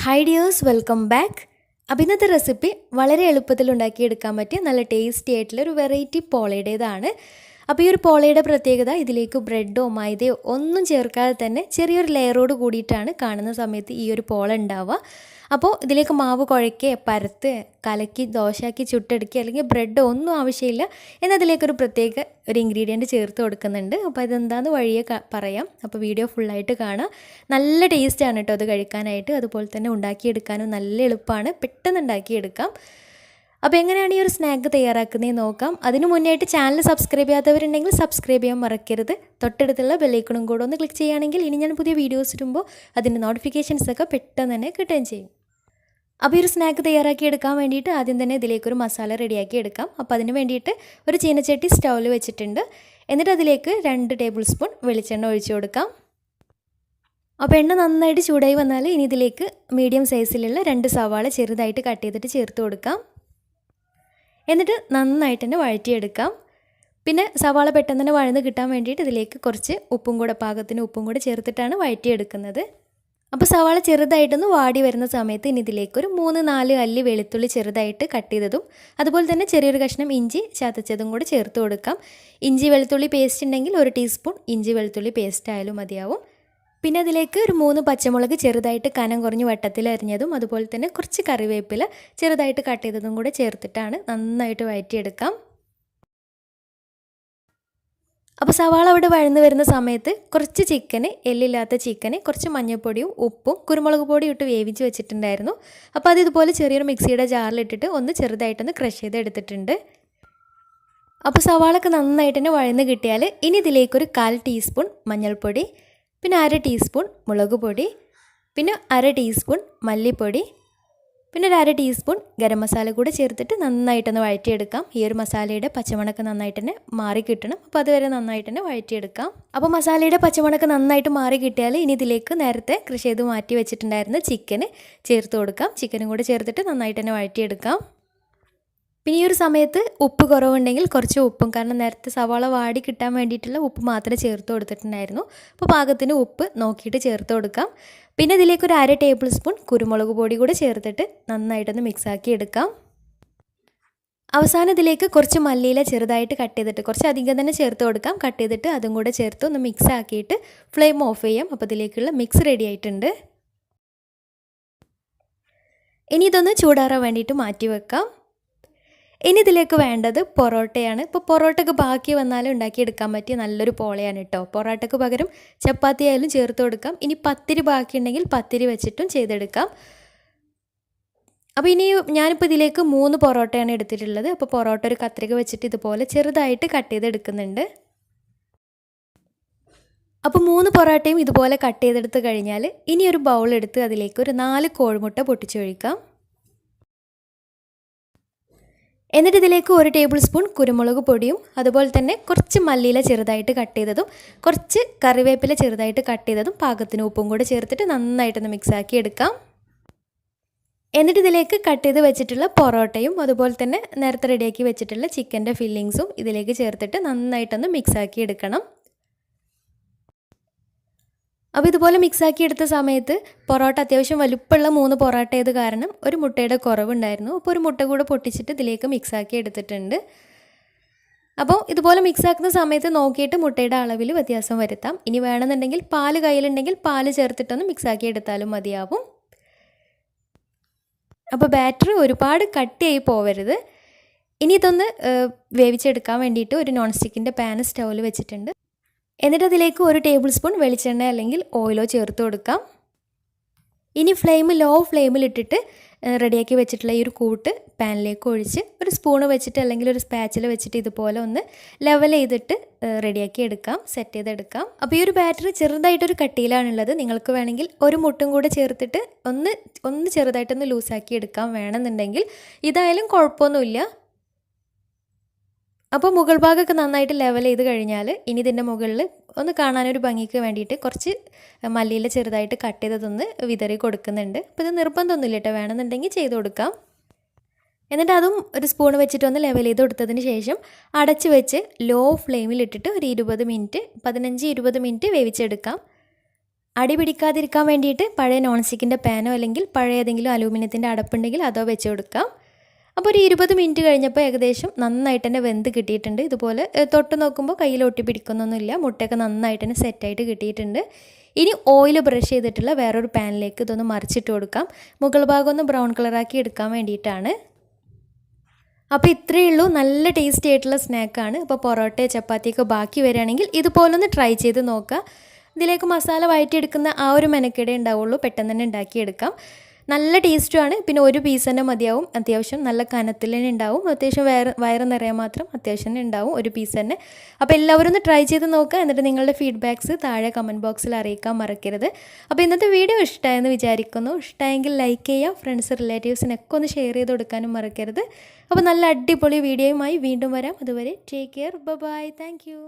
Hi dears, welcome back. അപ്പോൾ ഇന്നത്തെ recipe വളരെ എളുപ്പത്തിൽ ഉണ്ടാക്കിയെടുക്കാൻ പറ്റിയ നല്ല ടേസ്റ്റി ആയിട്ടുള്ള ഒരു വെറൈറ്റി പോളയുടേതാണ്. അപ്പോൾ ഈ ഒരു പോളയുടെ പ്രത്യേകത ഇതിലേക്ക് ബ്രെഡോ മൈദയോ ഒന്നും ചേർക്കാതെ തന്നെ ചെറിയൊരു ലെയറോട് കൂടിയിട്ടാണ് കാണുന്ന സമയത്ത് ഈ ഒരു പോള ഉണ്ടാവുക. അപ്പോൾ ഇതിലേക്ക് മാവ് കുഴയ്ക്കുക, പരത്ത്, കലക്കി ദോശയാക്കി ചുട്ടെടുക്കുക, അല്ലെങ്കിൽ ബ്രെഡോ ഒന്നും ആവശ്യമില്ല. എന്നാൽ അതിലേക്കൊരു പ്രത്യേക ഒരു ഇൻഗ്രീഡിയൻറ്റ് ചേർത്ത് കൊടുക്കുന്നുണ്ട്. അപ്പോൾ അതെന്താണെന്ന് വഴിയെ പറയാം. അപ്പോൾ വീഡിയോ ഫുള്ളായിട്ട് കാണാം. നല്ല ടേസ്റ്റാണ് കേട്ടോ അത് കഴിക്കാനായിട്ട്. അതുപോലെ തന്നെ ഉണ്ടാക്കിയെടുക്കാനും നല്ല എളുപ്പമാണ്, പെട്ടെന്ന് ഉണ്ടാക്കിയെടുക്കാം. അപ്പോൾ എങ്ങനെയാണ് ഈ ഒരു സ്നാക്ക് തയ്യാറാക്കുന്നതെന്ന് നോക്കാം. അതിന് മുന്നേയായിട്ട് ചാനൽ സബ്സ്ക്രൈബ് ചെയ്യാത്തവരുണ്ടെങ്കിൽ സബ്സ്ക്രൈബ് ചെയ്യാൻ മറക്കരുത്. തൊട്ടടുത്തുള്ള ബെല്ലൈക്കണും കൂടെ ഒന്ന് ക്ലിക്ക് ചെയ്യുകയാണെങ്കിൽ ഇനി ഞാൻ പുതിയ വീഡിയോസ് ഇടുമ്പോൾ അതിൻ്റെ നോട്ടിഫിക്കേഷൻസൊക്കെ പെട്ടെന്ന് തന്നെ കിട്ടുകയും ചെയ്യും. അപ്പോൾ ഈ ഒരു സ്നാക്ക് തയ്യാറാക്കി എടുക്കാൻ വേണ്ടിയിട്ട് ആദ്യം തന്നെ ഇതിലേക്കൊരു മസാല റെഡിയാക്കി എടുക്കാം. അപ്പോൾ അതിന് വേണ്ടിയിട്ട് ഒരു ചീനച്ചട്ടി സ്റ്റൗവിൽ വെച്ചിട്ടുണ്ട്. എന്നിട്ട് അതിലേക്ക് 2 ടേബിൾ സ്പൂൺ വെളിച്ചെണ്ണ ഒഴിച്ചു കൊടുക്കാം. അപ്പോൾ എണ്ണ നന്നായിട്ട് ചൂടായി വന്നാൽ ഇനി ഇതിലേക്ക് മീഡിയം സൈസിലുള്ള 2 സവാള ചെറുതായിട്ട് കട്ട് ചെയ്തിട്ട് ചേർത്ത് കൊടുക്കാം. എന്നിട്ട് നന്നായിട്ട് തന്നെ വഴറ്റിയെടുക്കാം. പിന്നെ സവാള പെട്ടെന്ന് തന്നെ വഴന്ന് കിട്ടാൻ വേണ്ടിയിട്ട് ഇതിലേക്ക് കുറച്ച് ഉപ്പും കൂടെ പാകത്തിന് ഉപ്പും കൂടെ ചേർത്തിട്ടാണ് വഴറ്റിയെടുക്കുന്നത്. അപ്പോൾ സവാള ചെറുതായിട്ടൊന്ന് വാടി വരുന്ന സമയത്ത് ഇനി ഇതിലേക്കൊരു 3-4 അല്ലി വെളുത്തുള്ളി ചെറുതായിട്ട് കട്ട് ചെയ്തതും അതുപോലെ തന്നെ ചെറിയൊരു കഷ്ണം ഇഞ്ചി ചതച്ചതും കൂടെ ചേർത്ത് കൊടുക്കാം. ഇഞ്ചി വെളുത്തുള്ളി പേസ്റ്റ് ഉണ്ടെങ്കിൽ 1 ടീസ്പൂൺ ഇഞ്ചി വെളുത്തുള്ളി പേസ്റ്റ് ആയാലും മതിയാവും. പിന്നെ അതിലേക്ക് ഒരു 3 പച്ചമുളക് ചെറുതായിട്ട് കനം കുറഞ്ഞ് വട്ടത്തിൽ അരിഞ്ഞതും അതുപോലെ തന്നെ കുറച്ച് കറിവേപ്പില ചെറുതായിട്ട് കട്ട് ചെയ്തതും കൂടെ ചേർത്തിട്ടാണ് നന്നായിട്ട് വഴറ്റിയെടുക്കാം. അപ്പോൾ സവാള അവിടെ വഴന്ന് വരുന്ന സമയത്ത് കുറച്ച് ചിക്കന്, എല്ലില്ലാത്ത ചിക്കന്, കുറച്ച് മഞ്ഞൾപ്പൊടിയും ഉപ്പും കുരുമുളക് പൊടിയും ഇട്ട് വേവിച്ച് വെച്ചിട്ടുണ്ടായിരുന്നു. അപ്പോൾ അത് ഇതുപോലെ ചെറിയൊരു മിക്സിയുടെ ജാറിലിട്ടിട്ട് ഒന്ന് ചെറുതായിട്ടൊന്ന് ക്രഷ് ചെയ്തെടുത്തിട്ടുണ്ട്. അപ്പോൾ സവാളൊക്കെ നന്നായിട്ട് തന്നെ വഴന്ന് കിട്ടിയാൽ ഇനി ഇതിലേക്കൊരു 1/4 ടീസ്പൂൺ മഞ്ഞൾപ്പൊടി, പിന്നെ 1/2 ടീസ്പൂൺ മുളക് പൊടി, പിന്നെ 1/2 ടീസ്പൂൺ മല്ലിപ്പൊടി, പിന്നെ 1/2 ടീസ്പൂൺ ഗരം മസാല കൂടെ ചേർത്തിട്ട് നന്നായിട്ടൊന്ന് വഴറ്റിയെടുക്കാം. ഈ ഒരു മസാലയുടെ പച്ചമണക്ക് നന്നായിട്ട് തന്നെ മാറി കിട്ടണം. അപ്പോൾ അതുവരെ നന്നായിട്ട് തന്നെ വഴറ്റിയെടുക്കാം. അപ്പോൾ മസാലയുടെ പച്ചമണക്ക് നന്നായിട്ട് മാറി കിട്ടിയാൽ ഇനി ഇതിലേക്ക് നേരത്തെ ക്രഷ് ചെയ്ത് മാറ്റി വെച്ചിട്ടുണ്ടായിരുന്ന ചിക്കന് ചേർത്ത് കൊടുക്കാം. ചിക്കനും കൂടെ ചേർത്തിട്ട് നന്നായിട്ട് തന്നെ വഴറ്റിയെടുക്കാം. പിന്നെ ഈ ഒരു സമയത്ത് ഉപ്പ് കുറവുണ്ടെങ്കിൽ കുറച്ച് ഉപ്പും, കാരണം നേരത്തെ സവാള വാടി കിട്ടാൻ വേണ്ടിയിട്ടുള്ള ഉപ്പ് മാത്രമേ ചേർത്ത് കൊടുത്തിട്ടുണ്ടായിരുന്നു. അപ്പോൾ പാകത്തിന് ഉപ്പ് നോക്കിയിട്ട് ചേർത്ത് കൊടുക്കാം. പിന്നെ ഇതിലേക്ക് ഒരു 1/2 ടേബിൾ സ്പൂൺ കുരുമുളക് പൊടി കൂടെ ചേർത്തിട്ട് നന്നായിട്ടൊന്ന് മിക്സാക്കി എടുക്കാം. അവസാനം ഇതിലേക്ക് കുറച്ച് മല്ലിയില ചെറുതായിട്ട് കട്ട് ചെയ്തിട്ട് കുറച്ച് അധികം തന്നെ ചേർത്ത് കൊടുക്കാം. കട്ട് ചെയ്തിട്ട് അതും കൂടെ ചേർത്ത് ഒന്ന് മിക്സ് ആക്കിയിട്ട് ഫ്ലെയിം ഓഫ് ചെയ്യാം. അപ്പോൾ ഇതിലേക്കുള്ള മിക്സ് റെഡി ആയിട്ടുണ്ട്. ഇനി ഇതൊന്ന് ചൂടാറാൻ വേണ്ടിയിട്ട് മാറ്റി വെക്കാം. ഇനി ഇതിലേക്ക് വേണ്ടത് പൊറോട്ടയാണ്. ഇപ്പോൾ പൊറോട്ടയ്ക്ക് ബാക്കി വന്നാലും ഉണ്ടാക്കിയെടുക്കാൻ പറ്റിയ നല്ലൊരു പോളയാണ് കേട്ടോ. പൊറോട്ടയ്ക്ക് പകരം ചപ്പാത്തി ആയാലും ചേർത്ത് കൊടുക്കാം. ഇനി പത്തിരി ബാക്കിയുണ്ടെങ്കിൽ പത്തിരി വെച്ചിട്ടും ചെയ്തെടുക്കാം. അപ്പോൾ ഇനി ഞാനിപ്പോൾ ഇതിലേക്ക് 3 പൊറോട്ടയാണ് എടുത്തിട്ടുള്ളത്. അപ്പോൾ പൊറോട്ട ഒരു കത്രിക വെച്ചിട്ട് ഇതുപോലെ ചെറുതായിട്ട് കട്ട് ചെയ്തെടുക്കുന്നുണ്ട്. അപ്പോൾ 3 പൊറോട്ടയും ഇതുപോലെ കട്ട് ചെയ്തെടുത്ത് കഴിഞ്ഞാൽ ഇനി ഒരു ബൗൾ എടുത്ത് അതിലേക്ക് ഒരു 4 കോഴിമുട്ട പൊട്ടിച്ചൊഴിക്കാം. എന്നിട്ട് ഇതിലേക്ക് 1 ടേബിൾ സ്പൂൺ കുരുമുളക് പൊടിയും അതുപോലെ തന്നെ കുറച്ച് മല്ലിയില ചെറുതായിട്ട് കട്ട് ചെയ്തതും കുറച്ച് കറിവേപ്പില ചെറുതായിട്ട് കട്ട് ചെയ്തതും പാകത്തിന് ഉപ്പും കൂടെ ചേർത്തിട്ട് നന്നായിട്ടൊന്ന് മിക്സാക്കി എടുക്കാം. എന്നിട്ട് ഇതിലേക്ക് കട്ട് ചെയ്ത് വെച്ചിട്ടുള്ള പൊറോട്ടയും അതുപോലെ തന്നെ നേരത്തെ റെഡിയാക്കി വെച്ചിട്ടുള്ള ചിക്കൻ്റെ ഫില്ലിങ്സും ഇതിലേക്ക് ചേർത്തിട്ട് നന്നായിട്ടൊന്ന് മിക്സാക്കി എടുക്കണം. അപ്പോൾ ഇതുപോലെ മിക്സാക്കി എടുത്ത സമയത്ത് പൊറോട്ട അത്യാവശ്യം വലുപ്പമുള്ള 3 പൊറോട്ട ആയത് കാരണം ഒരു മുട്ടയുടെ കുറവുണ്ടായിരുന്നു. അപ്പോൾ ഒരു മുട്ട കൂടെ പൊട്ടിച്ചിട്ട് ഇതിലേക്ക് മിക്സാക്കി എടുത്തിട്ടുണ്ട്. അപ്പോൾ ഇതുപോലെ മിക്സാക്കുന്ന സമയത്ത് നോക്കിയിട്ട് മുട്ടയുടെ അളവിൽ വ്യത്യാസം വരുത്താം. ഇനി വേണമെന്നുണ്ടെങ്കിൽ പാല് കയ്യിലുണ്ടെങ്കിൽ പാല് ചേർത്തിട്ടൊന്ന് മിക്സാക്കി എടുത്താലും മതിയാവും. അപ്പോൾ ബാറ്റർ ഒരുപാട് കട്ടിയായി പോവരുത്. ഇനി ഇതൊന്ന് വേവിച്ചെടുക്കാൻ വേണ്ടിയിട്ട് ഒരു നോൺ സ്റ്റിക്കിൻ്റെ പാൻ സ്റ്റൗവിൽ വെച്ചിട്ടുണ്ട്. എന്നിട്ട് അതിലേക്ക് 1 ടേബിൾ സ്പൂൺ വെളിച്ചെണ്ണ അല്ലെങ്കിൽ ഓയിലോ ചേർത്ത് കൊടുക്കാം. ഇനി ലോ ഫ്ലെയിമിലിട്ടിട്ട് റെഡിയാക്കി വെച്ചിട്ടുള്ള ഈ ഒരു കൂട്ട് പാനിലേക്ക് ഒഴിച്ച് ഒരു സ്പൂണ് വെച്ചിട്ട് അല്ലെങ്കിൽ ഒരു സ്പാച്ചില വെച്ചിട്ട് ഇതുപോലെ ഒന്ന് ലെവൽ ചെയ്തിട്ട് റെഡിയാക്കി എടുക്കാം, സെറ്റ് ചെയ്തെടുക്കാം. അപ്പോൾ ഈ ഒരു ബാറ്റർ ചെറുതായിട്ടൊരു കട്ടിയിലാണുള്ളത്. നിങ്ങൾക്ക് വേണമെങ്കിൽ ഒരു മുട്ടും കൂടെ ചേർത്തിട്ട് ഒന്ന് ചെറുതായിട്ടൊന്ന് ലൂസാക്കി എടുക്കാം വേണമെന്നുണ്ടെങ്കിൽ. ഇതായാലും കുഴപ്പമൊന്നുമില്ല. അപ്പോൾ മുകൾ ഭാഗമൊക്കെ നന്നായിട്ട് ലെവൽ ചെയ്ത് കഴിഞ്ഞാൽ ഇനി ഇതിൻ്റെ മുകളിൽ ഒന്ന് കാണാനൊരു ഭംഗിക്ക് വേണ്ടിയിട്ട് കുറച്ച് മല്ലിയില ചെറുതായിട്ട് കട്ട് ചെയ്തതൊന്ന് വിതറി കൊടുക്കുന്നുണ്ട്. അപ്പോൾ ഇത് നിർബന്ധമൊന്നുമില്ല കേട്ടോ, വേണമെന്നുണ്ടെങ്കിൽ ചെയ്ത് കൊടുക്കാം. എന്നിട്ട് അതും ഒരു സ്പൂൺ വെച്ചിട്ട് ഒന്ന് ലെവൽ ചെയ്ത് കൊടുത്തതിന് ശേഷം അടച്ച് വെച്ച് ലോ ഫ്ലെയിമിലിട്ടിട്ട് ഒരു 15-20 മിനിറ്റ് വേവിച്ചെടുക്കാം. അടി പിടിക്കാതിരിക്കാൻ വേണ്ടിയിട്ട് പഴയ നോൺ സ്റ്റിക്കിൻ്റെ പാനോ അല്ലെങ്കിൽ പഴയ ഏതെങ്കിലും അലൂമിനിയത്തിൻ്റെ അടപ്പുണ്ടെങ്കിൽ അതോ വെച്ച് കൊടുക്കാം. അപ്പോൾ ഒരു 20 മിനിറ്റ് കഴിഞ്ഞപ്പോൾ ഏകദേശം നന്നായിട്ട് തന്നെ വെന്ത് കിട്ടിയിട്ടുണ്ട്. ഇതുപോലെ തൊട്ട് നോക്കുമ്പോൾ കയ്യിൽ ഒട്ടി പിടിക്കുന്നൊന്നുമില്ല. മുട്ടയൊക്കെ നന്നായിട്ട് തന്നെ സെറ്റായിട്ട് കിട്ടിയിട്ടുണ്ട്. ഇനി ഓയിൽ ബ്രഷ് ചെയ്തിട്ടുള്ള വേറൊരു പാനിലേക്ക് ഇതൊന്ന് മറിച്ചിട്ട് കൊടുക്കാം. മുകൾ ഭാഗം ഒന്ന് ബ്രൗൺ കളറാക്കി എടുക്കാൻ വേണ്ടിയിട്ടാണ്. അപ്പോൾ ഇത്രയേ ഉള്ളൂ. നല്ല ടേസ്റ്റി ആയിട്ടുള്ള സ്നാക്കാണ്. അപ്പോൾ പൊറോട്ട ചപ്പാത്തിയൊക്കെ ബാക്കി വരികയാണെങ്കിൽ ഇതുപോലൊന്ന് ട്രൈ ചെയ്ത് നോക്കുക. ഇതിലേക്ക് മസാല വഴറ്റിയെടുക്കുന്ന ആ ഒരു മെനക്കേടേ ഉണ്ടാവുള്ളൂ. പെട്ടെന്ന് തന്നെ ഉണ്ടാക്കിയെടുക്കാം. നല്ല ടേസ്റ്റുമാണ്. പിന്നെ ഒരു പീസ് തന്നെ മതിയാവും. അത്യാവശ്യം നല്ല കനത്തിൽ തന്നെ ഉണ്ടാവും. അത്യാവശ്യം വയറ് നിറയാൻ മാത്രം അത്യാവശ്യം തന്നെ ഉണ്ടാവും ഒരു പീസ് തന്നെ. അപ്പോൾ എല്ലാവരും ഒന്ന് ട്രൈ ചെയ്ത് നോക്കുക. എന്നിട്ട് നിങ്ങളുടെ ഫീഡ്ബാക്ക്സ് താഴെ കമൻറ്റ് ബോക്സിൽ അറിയിക്കാൻ മറക്കരുത്. അപ്പോൾ ഇന്നത്തെ വീഡിയോ ഇഷ്ടമായെന്ന് വിചാരിക്കുന്നു. ഇഷ്ടമായെങ്കിൽ ലൈക്ക് ചെയ്യുക. ഫ്രണ്ട്സ് റിലേറ്റീവ്സിനൊക്കെ ഒന്ന് ഷെയർ ചെയ്ത് കൊടുക്കാനും മറക്കരുത്. അപ്പോൾ നല്ല അടിപൊളി വീഡിയോയുമായി വീണ്ടും വരാം. അതുവരെ take care. Bye. Thank U.